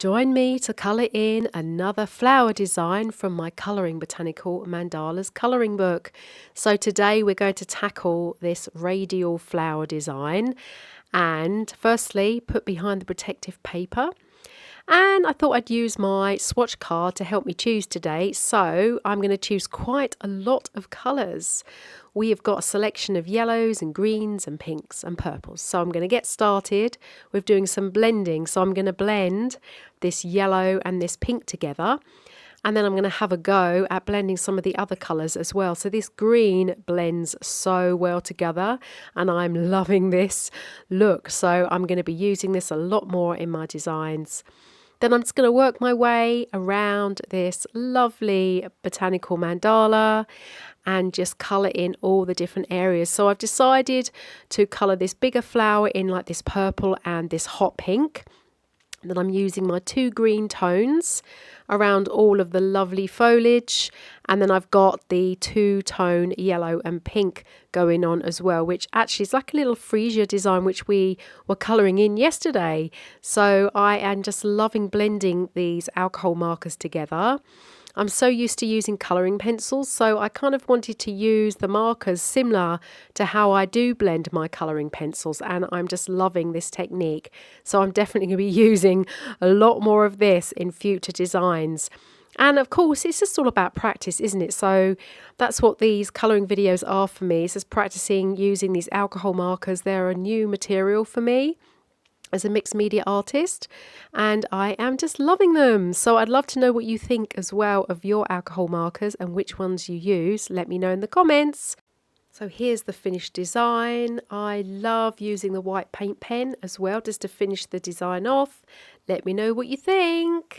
Join me to colour in another flower design from my Colouring Botanical Mandalas colouring book. So today we're going to tackle this radial flower design and firstly put behind the protective paper. And I thought I'd use my swatch card to help me choose today, so I'm going to choose quite a lot of colours. We have got a selection of yellows and greens and pinks and purples. So I'm going to get started with doing some blending. So I'm going to blend this yellow and this pink together. And then I'm going to have a go at blending some of the other colours as well. So this green blends so well together and I'm loving this look. So I'm going to be using this a lot more in my designs. Then I'm just going to work my way around this lovely botanical mandala and just colour in all the different areas. So I've decided to colour this bigger flower in like this purple and this hot pink. And then I'm using my two green tones around all of the lovely foliage, and then I've got the two-tone yellow and pink going on as well, which actually is like a little freesia design which we were colouring in yesterday. So I am just loving blending these alcohol markers together. I'm so used to using colouring pencils, so I kind of wanted to use the markers similar to how I do blend my colouring pencils, and I'm just loving this technique. So I'm definitely going to be using a lot more of this in future designs. And of course, it's just all about practice, isn't it? So that's what these colouring videos are for me. It's just practicing using these alcohol markers. They're a new material for me as a mixed media artist, and I am just loving them. So I'd love to know what you think as well of your alcohol markers and which ones you use. Let me know in the comments. So here's the finished design. I love using the white paint pen as well just to finish the design off. Let me know what you think.